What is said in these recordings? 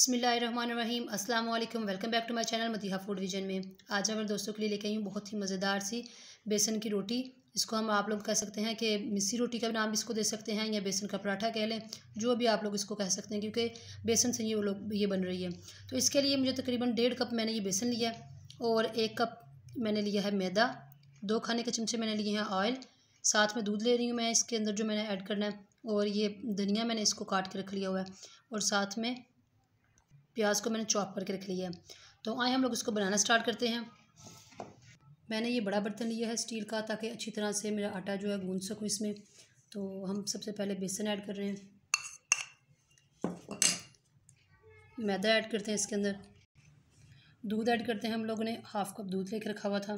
बिस्मिल्लाहिर्रहमानिर्रहीम अस्सलाम वालेकुम। Welcome back to my channel Madiha food vision में। आज मैं मेरे दोस्तों के लिए लेके आई हूँ बहुत ही मज़ेदार सी बेसन की रोटी। इसको हम आप लोग कह सकते हैं कि मिस्सी रोटी का नाम इसको दे सकते हैं या बेसन का पराठा कह लें, जो भी आप लोग इसको कह सकते हैं, क्योंकि बेसन से ये बन रही है। तो इसके लिए मुझे तकरीबन 1.5 कप मैंने ये बेसन लिया और 1 कप मैंने लिया है मैदा, 2 खाने के चमचे मैंने लिए हैं ऑयल, साथ में दूध ले रही हूँ मैं इसके अंदर जो मैंने ऐड करना है, और ये धनिया मैंने इसको काट के रख लिया हुआ है, और साथ में प्याज को मैंने चॉप करके रख लिया है। तो आए हम लोग इसको बनाना स्टार्ट करते हैं। मैंने ये बड़ा बर्तन लिया है स्टील का, ताकि अच्छी तरह से मेरा आटा जो है गूंद सकूँ इसमें। तो हम सबसे पहले बेसन ऐड कर रहे हैं, मैदा ऐड करते हैं इसके अंदर, दूध ऐड करते हैं। हम लोगों ने 1/2 कप दूध लेकर रखा हुआ था।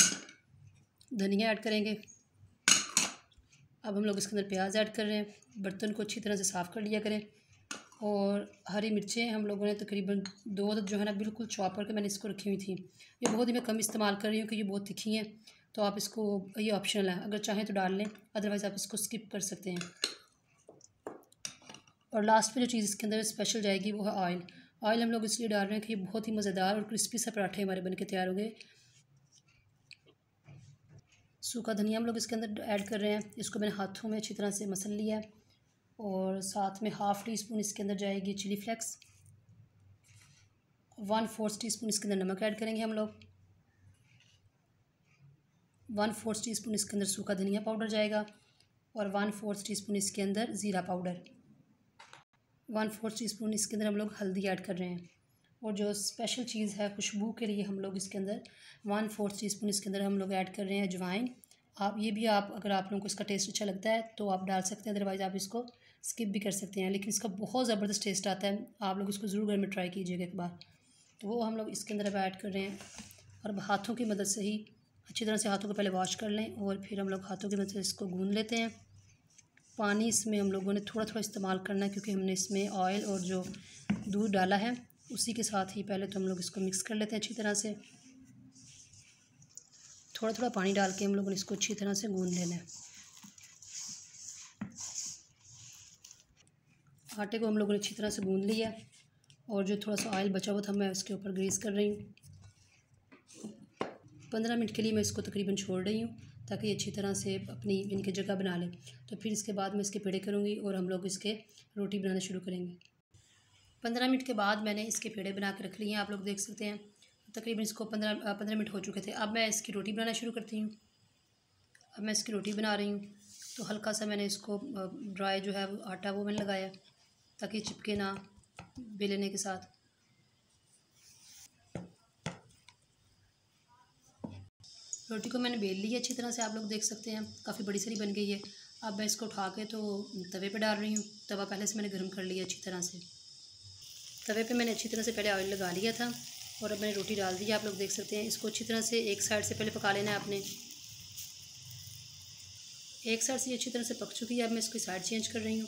धनिया ऐड करेंगे। अब हम लोग इसके अंदर प्याज ऐड कर रहे हैं। बर्तन को अच्छी तरह से साफ़ कर लिया करें। और हरी मिर्चें हम लोगों ने तकरीबन 2 अदद जो है ना बिल्कुल चॉप करके मैंने इसको रखी हुई थी। ये बहुत ही मैं कम इस्तेमाल कर रही हूँ, क्योंकि ये बहुत तिखी हैं। तो आप इसको, ये ऑप्शनल है, अगर चाहें तो डाल लें, अदरवाइज़ आप इसको स्किप कर सकते हैं। और लास्ट में जो चीज़ इसके अंदर स्पेशल जाएगी वो है ऑयल। ऑयल हम लोग इसलिए डाल रहे हैं कि ये बहुत ही मज़ेदार और क्रिस्पी सा पराठे हमारे बन के तैयार हो गए। सूखा धनिया हम लोग इसके अंदर ऐड कर रहे हैं। इसको मैंने हाथों में अच्छी तरह से मसल लिया है। और साथ में 1/2 टीस्पून इसके अंदर जाएगी चिली फ्लेक्स, 1/4 टीस्पून इसके अंदर नमक ऐड करेंगे हम लोग, 1/4 टीस्पून इसके अंदर सूखा धनिया पाउडर जाएगा, और 1/4 टीस्पून इसके अंदर ज़ीरा पाउडर, 1/4 टीस्पून इसके अंदर हम लोग हल्दी ऐड कर रहे हैं। और जो स्पेशल चीज़ है खुशबू के लिए, हम लोग इसके अंदर 1/4 टीस्पून इसके अंदर हम लोग ऐड कर रहे हैं अजवाइन। आप ये भी, आप अगर आप लोगों को इसका टेस्ट अच्छा लगता है तो आप डाल सकते हैं, अदरवाइज़ आप इसको स्किप भी कर सकते हैं। लेकिन इसका बहुत ज़बरदस्त टेस्ट आता है, आप लोग इसको ज़रूर घर में ट्राई कीजिएगा एक बार। तो वो हम लोग इसके अंदर अब ऐड कर रहे हैं। और अब हाथों की मदद से ही अच्छी तरह से हाथों को पहले वॉश कर लें, और फिर हम लोग हाथों की मदद से इसको गूंद लेते हैं। पानी इसमें हम लोगों ने थोड़ा थोड़ा इस्तेमाल करना है, क्योंकि हमने इसमें ऑयल और जो दूध डाला है उसी के साथ ही पहले तो हम लोग इसको मिक्स कर लेते हैं अच्छी तरह से। थोड़ा थोड़ा पानी डाल के हम लोगों ने इसको अच्छी तरह से गूंद लेना है। आटे को हम लोगों ने अच्छी तरह से गूंद लिया, और जो थोड़ा सा ऑयल बचा हुआ था मैं उसके ऊपर ग्रीस कर रही हूँ। 15 मिनट के लिए मैं इसको तकरीबन छोड़ रही हूँ, ताकि ये अच्छी तरह से अपनी इनकी जगह बना ले। तो फिर इसके बाद मैं इसके पेड़े करूँगी और हम लोग इसके रोटी बनाना शुरू करेंगे। 15 मिनट के बाद मैंने इसके पेड़े बना के रख लिए हैं, आप लोग देख सकते हैं। तकरीबन इसको 15 मिनट हो चुके थे। अब मैं इसकी रोटी बनाना शुरू करती हूँ। अब मैं इसकी रोटी बना रही हूँ। तो हल्का सा मैंने इसको ड्राई जो है आटा वो मैंने लगाया, ताकि चिपके ना बेलने के साथ। रोटी को मैंने बेल ली है अच्छी तरह से, आप लोग देख सकते हैं काफ़ी बड़ी सारी बन गई है। अब मैं इसको उठा के तो तवे पे डाल रही हूँ। तवा पहले से मैंने गर्म कर लिया अच्छी तरह से। तवे पे मैंने अच्छी तरह से पहले ऑयल लगा लिया था, और अब मैंने रोटी डाल दी है, आप लोग देख सकते हैं। इसको अच्छी तरह से एक साइड से पहले पका लेना है आपने। एक साइड से ये अच्छी तरह से पक चुकी है। अब मैं इसकी साइड चेंज कर रही हूँ।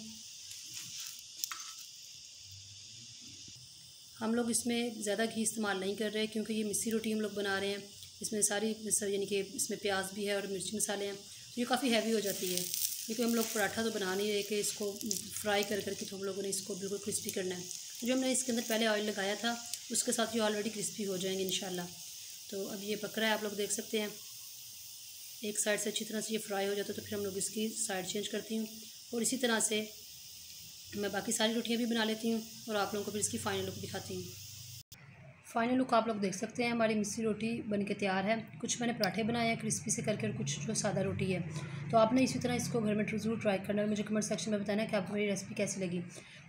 हम लोग इसमें ज़्यादा घी इस्तेमाल नहीं कर रहे, क्योंकि ये मिस्सी रोटी हम लोग बना रहे हैं। इसमें सारी यानी कि इसमें प्याज भी है और मिर्ची मसाले हैं, तो ये काफ़ी हैवी हो जाती है। लेकिन हम लोग पराठा तो बना नहीं रहे कि इसको फ्राई कर करके, तो हम लोगों ने इसको बिल्कुल क्रिस्पी करना है। जो हमने इसके अंदर पहले ऑयल लगाया था उसके साथ ये ऑलरेडी क्रिस्पी हो जाएंगे इंशाल्लाह। तो अब ये पक रहा है, आप लोग देख सकते हैं। एक साइड से अच्छी तरह से ये फ्राई हो जाता है, तो फिर हम लोग इसकी साइड चेंज करती हूँ। और इसी तरह से मैं बाकी सारी रोटियाँ भी बना लेती हूँ, और आप लोगों को फिर इसकी फ़ाइनल लुक दिखाती हूँ। फ़ाइनल लुक आप लोग देख सकते हैं। हमारी मिस्सी रोटी बन के तैयार है। कुछ मैंने पराठे बनाए हैं क्रिस्पी से करके, और कुछ जो सादा रोटी है। तो आपने इसी तरह इसको घर में ज़रूर ट्राई करना है। मुझे कमेंट सेक्शन में बताना है कि आपको मेरी रेसिपी कैसी लगी।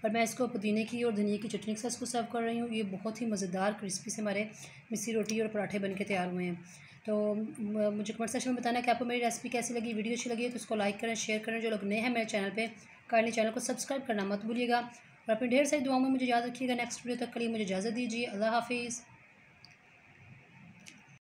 और मैं इसको पुदीने की और धनिया की चटनी के साथ इसको सर्व कर रही हूँ। ये बहुत ही मज़ेदार क्रिस्पी से हमारे मिस्सी रोटी और पराठे बन के तैयार हुए हैं। तो मुझे कमेंट सेक्शन में बताना है कि आपको मेरी रेसिपी कैसी लगी। वीडियो अच्छी लगी है तो इसको लाइक करें, शेयर करें। जो लोग नए हैं मेरे चैनल पर, काइंडली चैनल को सब्सक्राइब करना मत भूलिएगा। और अपनी ढेर सारी दुआओं में मुझे याद रखिएगा। नेक्स्ट वीडियो तक के लिए मुझे इजाज़त दीजिए। अल्लाह हाफिज़।